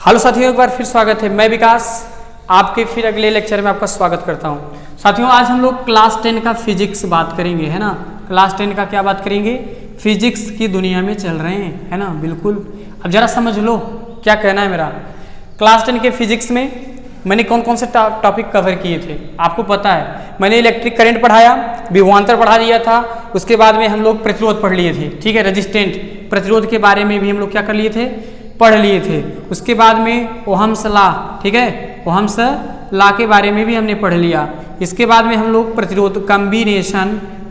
Hello साथियों, एक बार फिर स्वागत है। मैं विकास आपके फिर अगले लेक्चर में आपका स्वागत करता हूं। साथियों, आज हम लोग क्लास 10 का फिजिक्स बात करेंगे, है ना। क्लास 10 का क्या बात करेंगे? फिजिक्स की दुनिया में चल रहे हैं, है ना। बिल्कुल, अब जरा समझ लो क्या कहना है मेरा। क्लास 10 के फिजिक्स में मैंने कौन कौन से टॉपिक कवर किए थे आपको पता है। मैंने इलेक्ट्रिक करंट पढ़ाया, विभवांतर पढ़ा दिया था, उसके बाद में हम लोग प्रतिरोध पढ़ लिए थे, ठीक है। रेजिस्टेंट प्रतिरोध के बारे में भी हम लोग क्या कर लिए थे, पढ़ लिए थे। उसके बाद में ओहम्स लॉ, ठीक है, ओहम्स लॉ के बारे में भी हमने पढ़ लिया। इसके बाद में हम लोग प्रतिरोध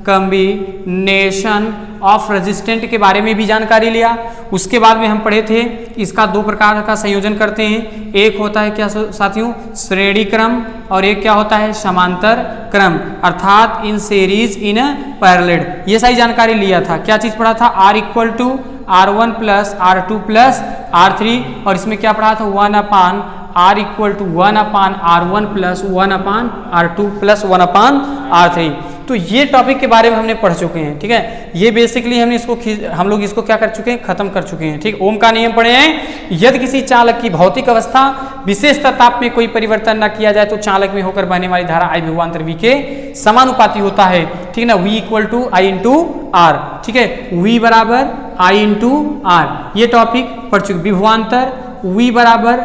कम्बिनेशन ऑफ रेजिस्टेंट के बारे में भी जानकारी लिया। उसके बाद में हम पढ़े थे इसका दो प्रकार का संयोजन करते हैं। एक होता है क्या साथियों, श्रेणी क्रम, और एक क्या होता है, समांतर क्रम, अर्थात इन सीरीज इन पैरेलल। ये सारी जानकारी लिया था। क्या चीज पढ़ा था? R equal to R1 plus R2 plus R3, और इसमें क्या पढ़ा था? 1/R equal to 1/R1 plus 1/R2 plus 1/R3। तो ये टॉपिक के बारे में हमने पढ़ चुके हैं, ठीक है। ये बेसिकली हम लोग इसको क्या कर चुके हैं, खत्म कर चुके हैं, ठीक। ओम का नियम पढ़े हैं। यदि किसी चालक की भौतिक अवस्था विशेषता ताप में कोई परिवर्तन न किया जाए तो चालक में होकर बहने वाली धारा I विभवांतर V के समानुपाती होता है, ठीक है ना। V equal to I into R, ठीक है। V बराबर I इंटू R, ये टॉपिक पढ़ चुके। विभवांतर V बराबर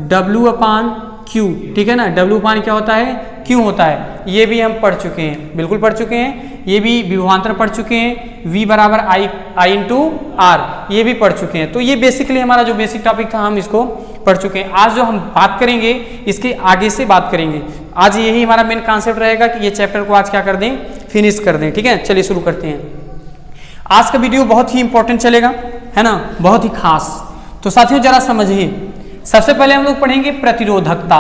W/Q, ठीक है ना। W/ क्या होता है, Q होता है। ये भी हम पढ़ चुके हैं, बिल्कुल पढ़ चुके हैं। ये भी विभवांतर पढ़ चुके हैं। V बराबर I इंटू R, ये भी पढ़ चुके हैं। तो ये बेसिकली हमारा जो बेसिक टॉपिक था हम इसको पढ़ चुके हैं। आज जो हम बात करेंगे इसके आगे से बात करेंगे। आज यही हमारा मेन कॉन्सेप्ट रहेगा कि ये चैप्टर को आज क्या कर दें, फिनिश कर दें, ठीक है। चलिए शुरू करते हैं। आज का वीडियो बहुत ही इंपॉर्टेंट चलेगा, है ना, बहुत ही खास। तो साथियों जरा समझिए, सबसे पहले हम लोग पढ़ेंगे प्रतिरोधकता।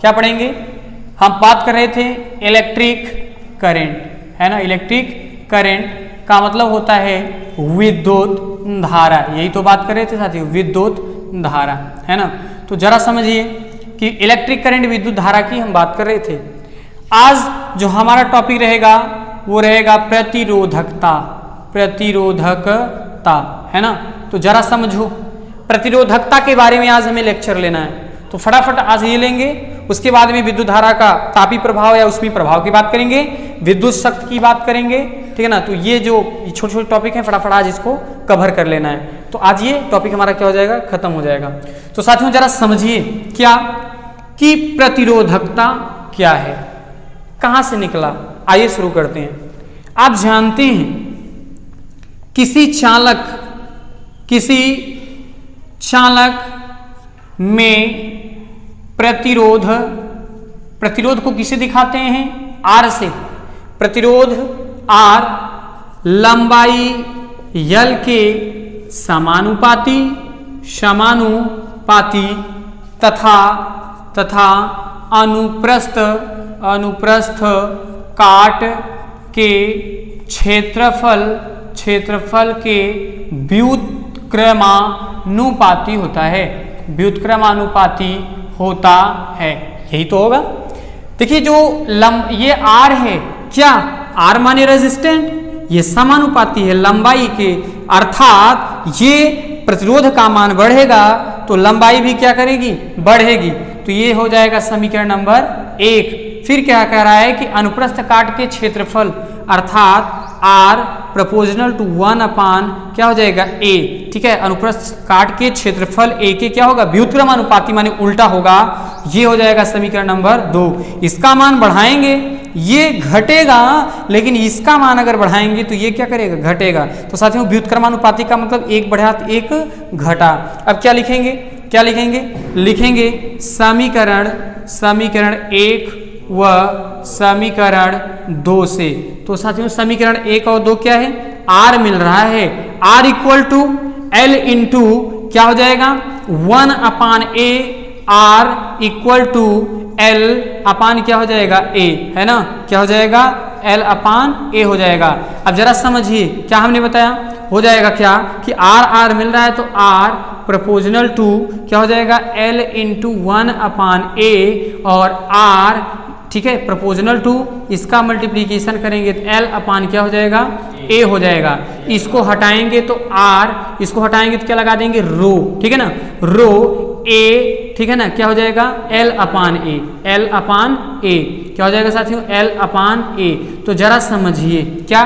क्या पढ़ेंगे? हम बात कर रहे थे इलेक्ट्रिक करंट, है ना। इलेक्ट्रिक करंट का मतलब होता है विद्युत धारा, यही तो बात कर रहे थे साथियों, विद्युत धारा, है ना। तो जरा समझिए कि इलेक्ट्रिक करंट विद्युत धारा की हम बात कर रहे थे। आज जो हमारा टॉपिक रहेगा वो रहेगा प्रतिरोधकता, प्रतिरोधकता, है ना। तो जरा समझो, प्रतिरोधकता के बारे में आज हमें लेक्चर लेना है। तो फटाफट आज ये लेंगे। उसके बाद में विद्युत धारा का तापी प्रभाव या ऊष्मीय प्रभाव की बात करेंगे, विद्युत शक्ति की बात करेंगे, ठीक है ना। तो ये जो छोटे छोटे टॉपिक हैं फटाफट आज इसको कवर कर लेना है। तो आज ये टॉपिक हमारा क्या हो जाएगा, खत्म हो जाएगा। तो साथियों जरा समझिए क्या कि प्रतिरोधकता क्या है, कहां से निकला। आइए शुरू करते हैं। आप जानते हैं किसी चालक में प्रतिरोध को किसे दिखाते हैं? R से। प्रतिरोध R लंबाई L के समानुपाती तथा अनुप्रस्थ काट के क्षेत्रफल के व्युत्क्रमानुपाती होता है, व्युत्क्रमानुपाती होता है। यही तो होगा। देखिए जो ये R है, क्या R माने रेजिस्टेंट, ये समानुपाती है लंबाई के, अर्थात ये प्रतिरोध का मान बढ़ेगा तो लंबाई भी क्या करेगी, बढ़ेगी। तो ये हो जाएगा समीकरण नंबर 1। फिर क्या कह रहा है कि अनुप्रस्थ काट के क्षेत्रफल अर्थात R प्रोपोर्शनल टू 1/, क्या हो जाएगा, A, ठीक है। अनुप्रस्थ काट के क्षेत्रफल A के क्या होगा, व्युत्क्रमानुपाती माने उल्टा होगा। ये हो जाएगा समीकरण नंबर 2। इसका मान बढ़ाएंगे ये घटेगा, लेकिन इसका मान अगर बढ़ाएंगे तो ये क्या करेगा, घटेगा। तो साथियों व्युत्क्रमानुपाती का मतलब एक बढ़ा तो एक घटा। अब क्या लिखेंगे, लिखेंगे समीकरण 1 व समीकरण 2 से। तो साथियों समीकरण 1 और 2 क्या है, R मिल रहा है। R equal to L into क्या हो जाएगा, 1/A। R equal to L/, क्या हो जाएगा, A, है ना। क्या हो जाएगा, L/A हो जाएगा। अब जरा समझिए क्या हमने बताया, हो जाएगा क्या कि R मिल रहा है तो R प्रोपोर्शनल टू क्या हो जाएगा, L इंटू 1/A, और R, ठीक है, प्रोपोर्शनल टू इसका मल्टीप्लीकेशन करेंगे तो L/, क्या हो जाएगा, A हो जाएगा। इसको हटाएंगे तो R, इसको हटाएंगे तो क्या लगा देंगे, रो, ठीक है ना। रो ए, ठीक है ना, क्या हो जाएगा L अपान ए, L अपान ए क्या हो जाएगा साथियों, L अपान ए। तो जरा समझिए क्या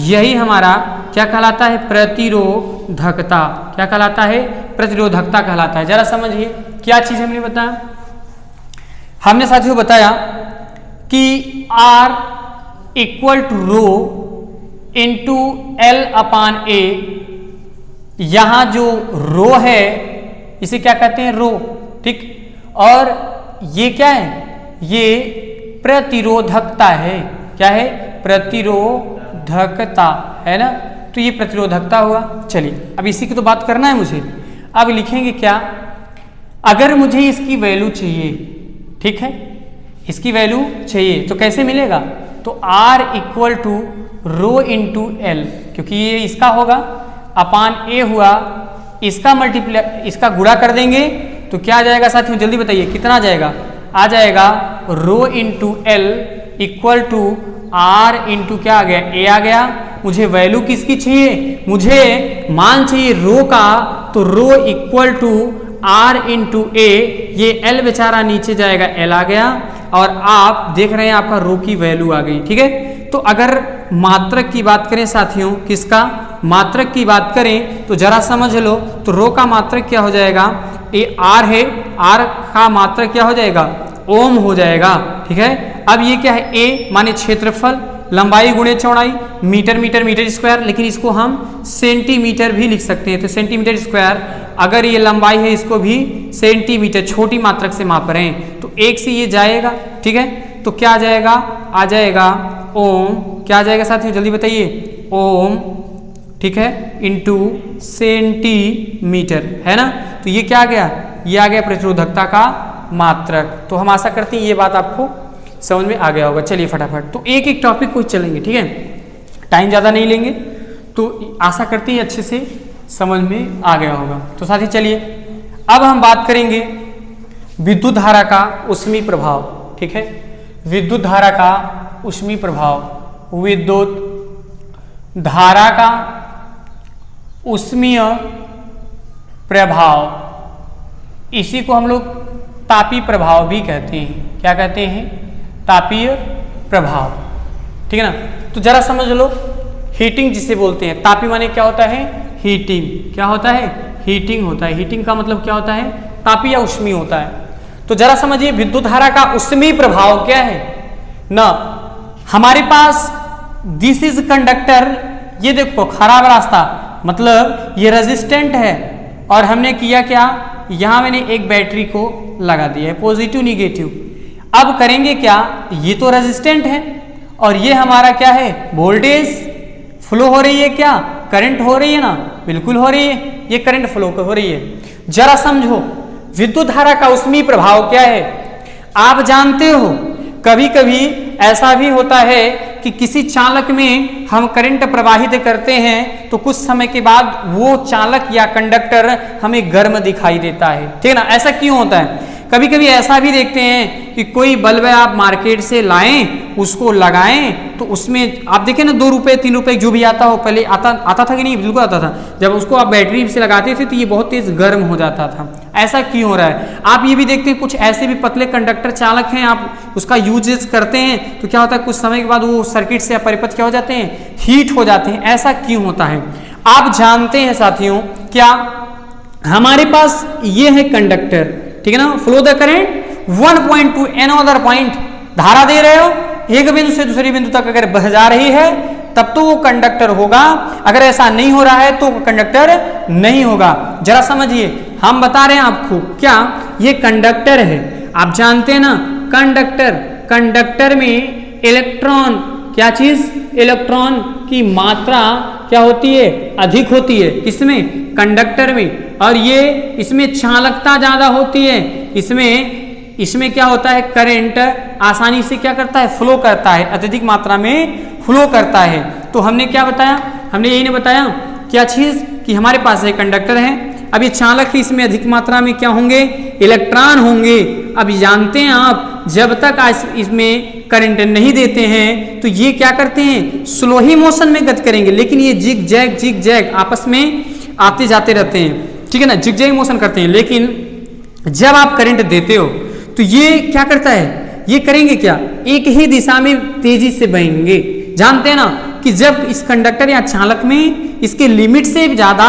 यही हमारा क्या कहलाता है, प्रतिरोधकता। क्या कहलाता है, प्रतिरोधकता कहलाता है। जरा समझिए क्या चीज हमने बताया, हमने साथियों बताया कि R equal to rho into L upon ए। यहां जो रो है इसे क्या कहते हैं, रो, ठीक। और ये क्या है, ये प्रतिरोधकता है। क्या है, प्रतिरोधकता है ना, तो ये प्रतिरोधकता हुआ। चलिए अब इसी की तो बात करना है मुझे। अब लिखेंगे क्या, अगर मुझे इसकी वैल्यू चाहिए, ठीक है, इसकी वैल्यू चाहिए तो कैसे मिलेगा, तो R equal to rho into L, क्योंकि ये इसका होगा अपान ए हुआ, इसका मल्टीप्लाई, इसका गुणा कर देंगे तो क्या आ जाएगा साथियों, जल्दी बताइए कितना आ जाएगा, आ जाएगा rho into L equal to R into क्या आ गया, ए आ गया। मुझे वैल्यू किसकी चाहिए, मुझे मान चाहिए रो का, तो rho equal to R into ए, ये एल बेचारा नीचे जाएगा, एल आ गया, और आप देख रहे हैं आपका रो की वैल्यू आ गई, ठीक है। तो अगर मात्रक की बात करें साथियों, किसका, मात्रक की बात करें तो जरा समझ लो, तो रो का मात्रक क्या हो जाएगा, ये आर है, आर का मात्रक क्या हो जाएगा, ओम हो जाएगा, ठीक है। अब ये क्या है, ए माने क्षेत्रफल, लंबाई गुणे चौड़ाई, मीटर मीटर मीटर स्क्वायर, लेकिन इसको हम सेंटीमीटर भी लिख सकते हैं। तो सेंटीमीटर स्क्वायर, अगर ये लंबाई है इसको भी सेंटीमीटर छोटी मात्रक से माप रहे हैं, तो एक से ये जाएगा, ठीक है। तो क्या आ जाएगा, आ जाएगा ओम, क्या आ जाएगा साथियों जल्दी बताइए, ओम, ठीक है, इंटू सेंटीमीटर, है ना। तो ये क्या आ गया, ये आ गया प्रतिरोधकता का मात्रक। तो हम आशा करते हैं ये बात आपको समझ में आ गया होगा। चलिए फटाफट तो एक एक टॉपिक को चलेंगे, ठीक है, टाइम ज़्यादा नहीं लेंगे, तो आशा करते हैं अच्छे से समझ में आ गया होगा। तो साथी चलिए अब हम बात करेंगे विद्युत धारा का ऊष्मीय प्रभाव, ठीक है, विद्युत धारा का ऊष्मीय प्रभाव, विद्युत धारा का ऊष्मीय प्रभाव, इसी को हम लोग तापीय प्रभाव भी कहते हैं। क्या कहते हैं, तापीय प्रभाव, ठीक है ना। तो जरा समझ लो, हीटिंग जिसे बोलते हैं, तापीय माने क्या होता है, हीटिंग, क्या होता है, हीटिंग होता है। हीटिंग का मतलब क्या होता है, तापीय या ऊष्मीय होता है। तो जरा समझिए विद्युत धारा का ऊष्मीय प्रभाव क्या है ना, हमारे पास दिस इज कंडक्टर, ये देखो खराब रास्ता, मतलब ये रेजिस्टेंट है, और हमने किया क्या, यहां मैंने एक बैटरी को लगा दिया है, पॉजिटिव निगेटिव। अब करेंगे क्या, ये तो रेजिस्टेंट है, और ये हमारा क्या है, वोल्टेज फ्लो हो रही है, क्या करंट हो रही है ना, बिल्कुल हो रही है, ये करंट फ्लो हो रही है। जरा समझो विद्युत धारा का ऊष्मीय प्रभाव क्या है। आप जानते हो कभी कभी ऐसा भी होता है कि किसी चालक में हम करंट प्रवाहित करते हैं, तो कुछ समय के बाद वो चालक या कंडक्टर हमें गर्म दिखाई देता है, ठीक है ना। ऐसा क्यों होता है, कभी कभी ऐसा भी देखते हैं कि कोई बल्ब आप मार्केट से लाएं, उसको लगाएं, तो उसमें आप देखें ना 2 रुपए 3 रुपए जो भी आता हो, पहले आता था कि नहीं, बिल्कुल आता था। जब उसको आप बैटरी से लगाते थे तो ये बहुत तेज गर्म हो जाता था। ऐसा क्यों हो रहा है, आप ये भी देखते हैं कुछ ऐसे भी पतले कंडक्टर चालक हैं, आप उसका यूजेस करते हैं तो क्या होता है, कुछ समय के बाद वो सर्किट से अपरिपथ क्या हो जाते हैं, हीट हो जाते हैं। ऐसा क्यों होता है, आप जानते हैं साथियों, क्या हमारे पास ये है कंडक्टर, ठीक है ना, flow the current 1 point two another point, धारा दे रहे हो, एक बिंदु से दूसरे बिंदु तक अगर बह जा रही है तब तो वो कंडक्टर होगा, अगर ऐसा नहीं हो रहा है तो कंडक्टर नहीं होगा। जरा समझिए, हम बता रहे हैं आपको, क्या ये कंडक्टर है, आप जानते हैं ना कंडक्टर, कंडक्टर में इलेक्ट्रॉन, क्या चीज, इलेक्ट्रॉन की मात्रा क्या होती है, अधिक होती है, किसमें, कंडक्टर में, और ये इसमें चालकता ज्यादा होती है, इसमें क्या होता है, करंट आसानी से क्या करता है, फ्लो करता है, अत्यधिक मात्रा में फ्लो करता है। तो हमने क्या बताया, हमने यही ने बताया क्या चीज, कि हमारे पास एक कंडक्टर है, अब ये चालक है, इसमें अधिक मात्रा में क्या होंगे, इलेक्ट्रॉन होंगे। अब जानते हैं आप, जब तक इसमें करंट नहीं देते हैं तो ये क्या करते हैं, स्लो ही मोशन में गति करेंगे, लेकिन ये जिग जैग आपस में आते जाते रहते हैं, ठीक है ना, जिग जैग मोशन करते हैं। लेकिन जब आप करंट देते हो तो ये क्या करता है, ये करेंगे क्या, एक ही दिशा में तेजी से बहेंगे। जानते हैं ना कि जब इस कंडक्टर या चालक में इसके लिमिट से ज्यादा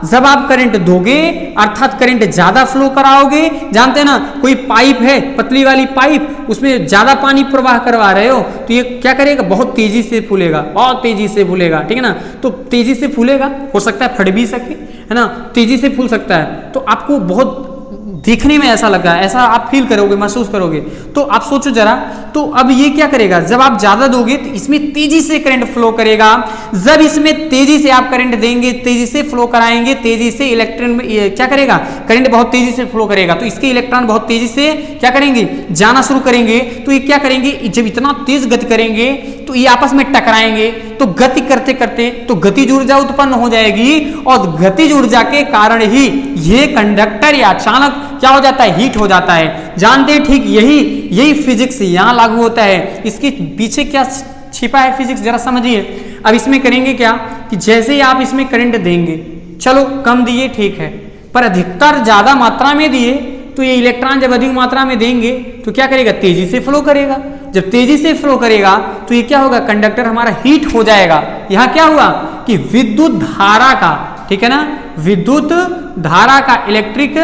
जब आप करंट दोगे अर्थात करंट ज्यादा फ्लो कराओगे, जानते हैं ना कोई पाइप है पतली वाली पाइप, उसमें ज्यादा पानी प्रवाह करवा रहे हो तो ये क्या करेगा, बहुत तेजी से फूलेगा, बहुत तेजी से फूलेगा, ठीक है ना। तो तेजी से फूलेगा, हो सकता है फट भी सके, है ना, तेजी से फूल सकता है। तो आपको बहुत देखने में ऐसा लगा, ऐसा आप फील करोगे, महसूस करोगे। तो आप सोचो जरा, तो अब ये क्या करेगा, जब आप ज्यादा दोगे तो इसमें तेजी से करंट फ्लो करेगा। जब इसमें तेजी से आप करंट देंगे, तेजी से फ्लो कराएंगे, तेजी से इलेक्ट्रॉन क्या करेगा, करंट बहुत तेजी से फ्लो करेगा, तो इसके इलेक्ट्रॉन बहुत तेजी से क्या करेंगे, जाना शुरू करेंगे। तो ये क्या करेंगे, जब इतना तेज गति करेंगे तो ये आपस में टकराएंगे, तो गति करते करते तो गतिज ऊर्जा उत्पन्न हो जाएगी, और गतिज ऊर्जा के कारण ही ये कंडक्टर या चालक क्या हो जाता है, हीट हो जाता है। जानते हैं ठीक यही फिजिक्स यहां लागू होता है। इसके पीछे क्या छिपा है फिजिक्स, जरा समझिए। अब इसमें करेंगे क्या कि जैसे ही आप इसमें करंट देंगे, चलो कम दिए ठीक है, पर अधिकतर ज्यादा मात्रा में दिए तो ये इलेक्ट्रॉन जब अधिक मात्रा में देंगे तो क्या करेगा, तेजी से फ्लो करेगा। जब तेजी से फ्लो करेगा तो ये क्या होगा, कंडक्टर हमारा हीट हो जाएगा। यहां क्या हुआ कि विद्युत धारा का, ठीक है ना, विद्युत धारा का इलेक्ट्रिक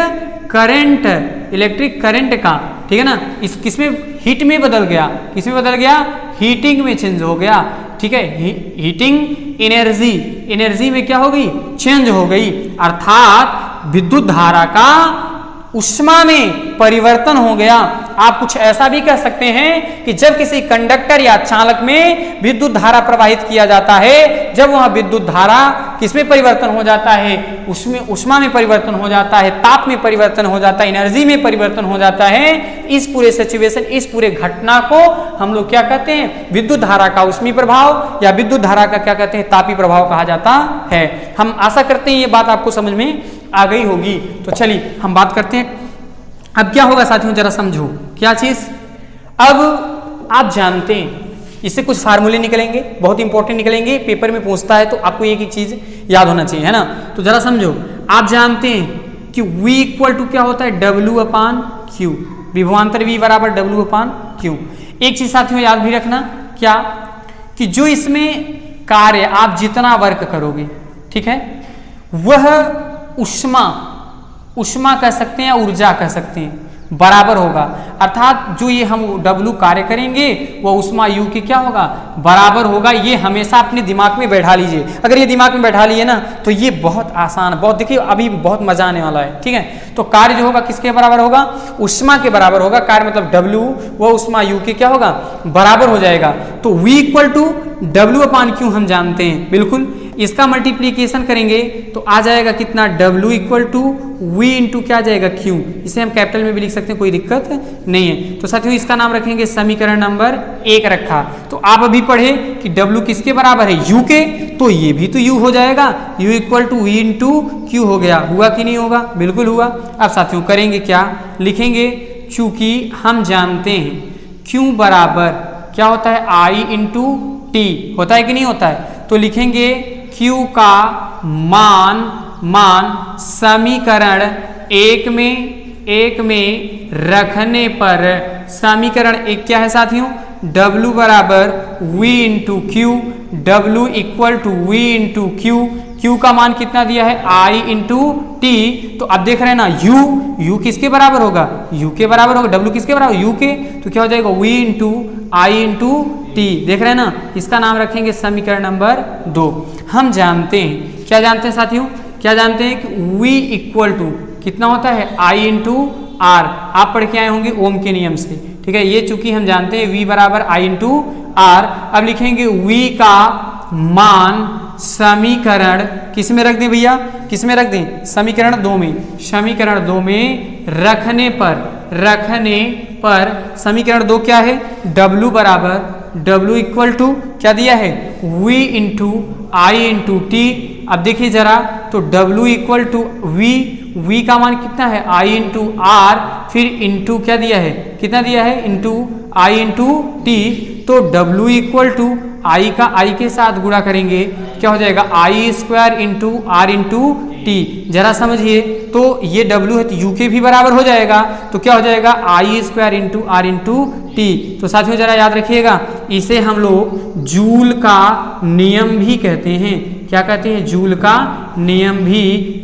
करंट का, ठीक है ना, इस किसमें, हीट में बदल गया, किसमें बदल गया, हीटिंग में चेंज हो गया, ठीक है। हीटिंग एनर्जी में क्या हो गई, चेंज हो गई, अर्थात विद्युत धारा का ऊष्मा में परिवर्तन हो गया। आप कुछ ऐसा भी कह सकते हैं कि जब किसी कंडक्टर या चालक में विद्युत धारा प्रवाहित किया जाता है, जब वह विद्युत धारा किसमें परिवर्तन हो जाता है, उसमें ऊष्मा में परिवर्तन हो जाता है, ताप में परिवर्तन हो जाता है, एनर्जी में परिवर्तन हो जाता है। इस पूरे सिचुएशन, इस पूरे घटना को हम लोग क्या कहते हैं, विद्युत धारा का ऊष्मीय प्रभाव या विद्युत धारा का क्या कहते हैं, तापीय प्रभाव कहा जाता है। हम आशा करते हैं ये बात आपको समझ में आ गई होगी। तो चलिए हम बात करते हैं अब क्या होगा साथियों, जरा समझो क्या चीज। अब आप जानते हैं इससे कुछ फार्मूले निकलेंगे, बहुत इंपॉर्टेंट निकलेंगे, पेपर में पूछता है तो आपको एक चीज याद होना चाहिए, है ना। तो जरा समझो, आप जानते हैं कि V इक्वल टू क्या होता है, W अपान Q, विभवांतर V बराबर W अपान Q। एक चीज साथियों याद भी रखना, क्या कि जो इसमें कार्य आप जितना वर्क करोगे, ठीक है, वह ऊष्मा कह सकते हैं या ऊर्जा कह सकते हैं, बराबर होगा। अर्थात जो ये हम W कार्य करेंगे वो ऊष्मा U की क्या होगा, बराबर होगा। ये हमेशा अपने दिमाग में बैठा लीजिए। अगर ये दिमाग में बैठा लिए ना तो ये बहुत आसान, बहुत देखिए अभी बहुत मजा आने वाला है, ठीक है। तो कार्य जो होगा किसके बराबर होगा, ऊष्मा के बराबर होगा। कार्य मतलब W, वो ऊष्मा U के क्या होगा, बराबर हो जाएगा। तो V equal to W upon Q हम जानते हैं, बिल्कुल। इसका मल्टीप्लीकेशन करेंगे तो आ जाएगा कितना, W equal to V into क्या आ जाएगा, Q। इसे हम कैपिटल में भी लिख सकते हैं, कोई दिक्कत नहीं है। तो साथियों इसका नाम रखेंगे समीकरण नंबर 1 रखा। तो आप अभी पढ़े कि W किसके बराबर है, U के, तो ये भी तो U हो जाएगा, U equal to V into Q हो गया। हुआ कि नहीं होगा, बिल्कुल हुआ। अब साथियों करेंगे क्या, लिखेंगे, चूंकि हम जानते हैं Q बराबर क्या होता है, I इंटू T, होता है कि नहीं होता है। तो लिखेंगे Q का मान समीकरण एक में रखने पर, समीकरण 1 क्या है साथियों, W बराबर V into Q, W equal to V into Q का मान कितना दिया है, I इंटू T। तो अब देख रहे हैं ना, U किसके बराबर होगा, U के बराबर होगा। W किसके बराबर, U के, तो क्या हो जाएगा, V into I into T। देख रहे हैं ना, इसका नाम रखेंगे समीकरण नंबर 2। हम जानते हैं, क्या जानते हैं साथियों, क्या जानते हैं कि V इक्वल टू कितना होता है, I इंटू R। आप पढ़ के आए होंगे ओम के नियम से, ठीक है। ये चूंकि हम जानते हैं V बराबर I इंटू R। अब लिखेंगे V का मान समीकरण किस में रख दें भैया, किस में रख दें, समीकरण 2 में। समीकरण 2 में रखने पर समीकरण 2 क्या है, W बराबर W इक्वल टू क्या दिया है, V into I into T। अब देखिए जरा, तो W इक्वल टू V का मान कितना है, I इंटू R, फिर इंटू क्या दिया है, कितना दिया है, इंटू I इंटू T। तो W इक्वल टू I का I के साथ गुणा करेंगे, क्या हो जाएगा, I square into R into T. जरा समझिए, तो ये W है तो U के भी बराबर हो जाएगा, तो क्या हो जाएगा I² into R into T. तो साथियों जरा याद रखिएगा, इसे हम लोग जूल का नियम भी कहते हैं। क्या कहते हैं? जूल का नियम भी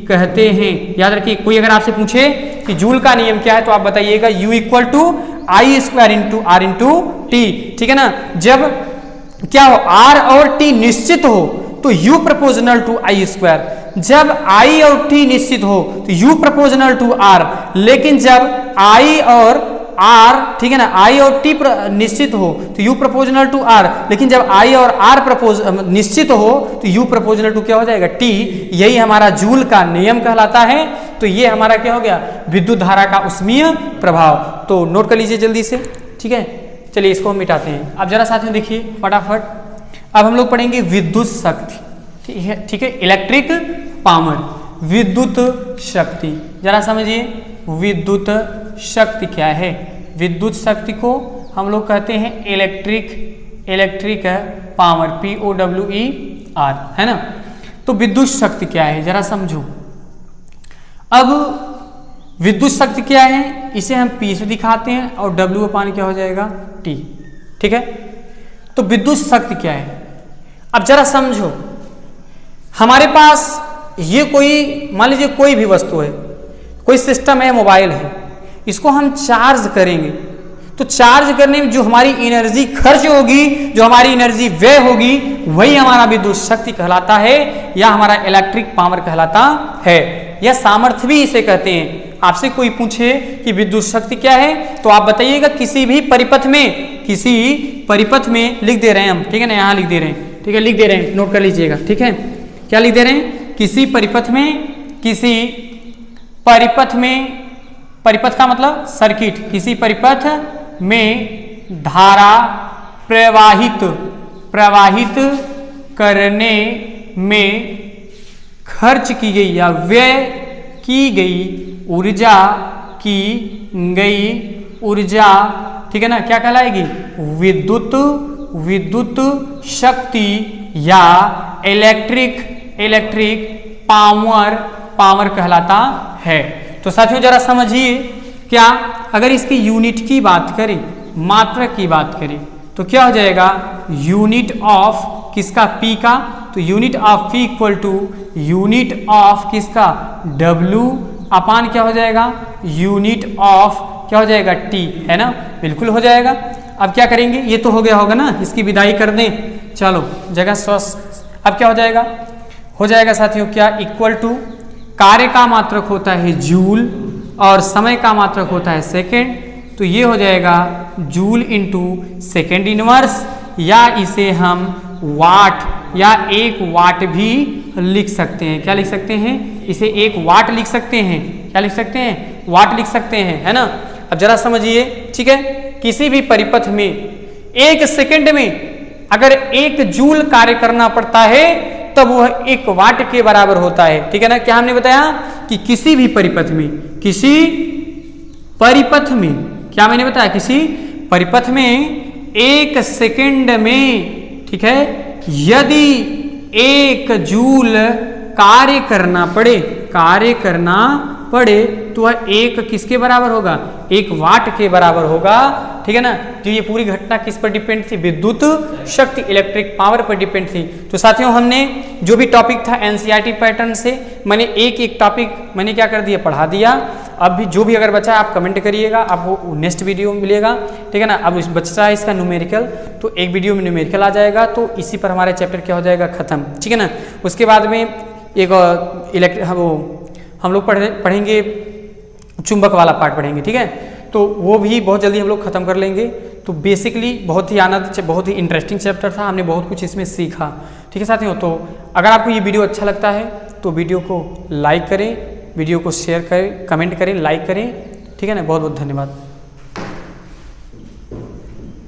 कहते हैं। याद रखिए, कोई अगर आपसे पूछे कि जूल का नियम क्या है तो आप बताइएगा U = I² into R into T. ठीक है ना। जब क्या हो R और T निश्चित हो तो U प्रोपोर्शनल टू I²। जब I और T निश्चित हो तो U प्रोपोर्शनल टू R। लेकिन जब I और R, ठीक है ना, I और T निश्चित हो तो U प्रोपोर्शनल टू R। लेकिन जब I और R निश्चित हो तो U प्रोपोर्शनल टू क्या हो जाएगा? T। यही हमारा जूल का नियम कहलाता है। तो ये हमारा क्या हो गया? विद्युत धारा का उष्मीय प्रभाव। तो नोट कर लीजिए जल्दी से। ठीक है, चलिए इसको हम मिटाते हैं। अब जरा साथियों देखिए फटाफट, अब हम लोग पढ़ेंगे विद्युत शक्ति। ठीक है, इलेक्ट्रिक पावर, विद्युत शक्ति। जरा समझिए विद्युत शक्ति क्या है। विद्युत शक्ति को हम लोग कहते हैं इलेक्ट्रिक पावर, POWER, है ना। तो विद्युत शक्ति क्या है जरा समझो। अब विद्युत शक्ति क्या है, इसे हम P से दिखाते हैं और W अपान क्या हो जाएगा? T। ठीक है, तो विद्युत शक्ति क्या है। अब जरा समझो, हमारे पास ये कोई, मान लीजिए कोई भी वस्तु है, कोई सिस्टम है, मोबाइल है, इसको हम चार्ज करेंगे तो चार्ज करने में जो हमारी एनर्जी खर्च होगी, जो हमारी एनर्जी व्यय होगी, वही हमारा विद्युत शक्ति कहलाता है या हमारा इलेक्ट्रिक पावर कहलाता है, या सामर्थ्य भी इसे कहते हैं। आपसे कोई पूछे कि विद्युत शक्ति क्या है तो आप बताइएगा किसी भी परिपथ में लिख दे रहे हैं हम। ठीक है ना, यहाँ लिख दे रहे हैं। ठीक है, लिख दे रहे हैं, नोट कर लीजिएगा। ठीक है, क्या लिख दे रहे हैं? किसी परिपथ में, परिपथ का मतलब सर्किट, किसी परिपथ में धारा प्रवाहित करने में खर्च की गई या व्यय की गई ऊर्जा, ठीक है ना, क्या कहलाएगी? विद्युत शक्ति या इलेक्ट्रिक पावर कहलाता है। तो साथियों जरा समझिए, क्या अगर इसकी यूनिट की बात करें, मात्रक की बात करें, तो क्या हो जाएगा? यूनिट ऑफ किसका? P का। तो unit of P equal to unit of किसका? W अपान क्या हो जाएगा? यूनिट ऑफ क्या हो जाएगा? T, है ना, बिल्कुल हो जाएगा। अब क्या करेंगे, ये तो हो गया होगा ना, इसकी विदाई कर दें। चलो जगह स्वस्थ। अब क्या हो जाएगा? हो जाएगा साथियों क्या? इक्वल टू कार्य का मात्रक होता है जूल और समय का मात्रक होता है सेकेंड, तो ये हो जाएगा जूल इंटू सेकेंड इनवर्स, या इसे हम वाट या 1 वाट भी लिख सकते हैं। क्या लिख सकते हैं? इसे 1 वाट लिख सकते हैं। क्या लिख सकते हैं? वाट लिख सकते हैं, है ना। अब जरा समझिए, ठीक है, किसी भी परिपथ में 1 सेकंड में अगर 1 जूल कार्य करना पड़ता है तब वह 1 वाट के बराबर होता है। ठीक है ना। क्या हमने बताया कि किसी भी परिपथ में, क्या मैंने बताया? किसी परिपथ में 1 सेकंड में, ठीक है, यदि 1 जूल कार्य करना पड़े तो वह 1 किसके बराबर होगा? 1 वाट के बराबर होगा। ठीक है ना। जो ये पूरी घटना किस पर डिपेंड थी? विद्युत शक्ति, इलेक्ट्रिक पावर पर डिपेंड थी। तो साथियों हमने जो भी टॉपिक था एनसीईआरटी पैटर्न से मैंने एक टॉपिक मैंने क्या कर दिया? पढ़ा दिया। अब भी जो भी अगर बचा आप कमेंट करिएगा, आपको नेक्स्ट वीडियो में मिलेगा। ठीक है ना। अब बच्चा है इसका न्यूमेरिकल, तो एक वीडियो में न्यूमेरिकल आ जाएगा, तो इसी पर हमारे चैप्टर क्या हो जाएगा? खत्म। ठीक है ना। उसके बाद में एक हम लोग पढ़ेंगे चुंबक वाला पार्ट पढ़ेंगे। ठीक है, तो वो भी बहुत जल्दी हम लोग खत्म कर लेंगे। तो बेसिकली बहुत ही इंटरेस्टिंग चैप्टर था, हमने बहुत कुछ इसमें सीखा। ठीक है साथियों, तो अगर आपको ये वीडियो अच्छा लगता है तो वीडियो को लाइक करें, वीडियो को शेयर करें, कमेंट करें, लाइक करें। ठीक है ना। बहुत बहुत धन्यवाद।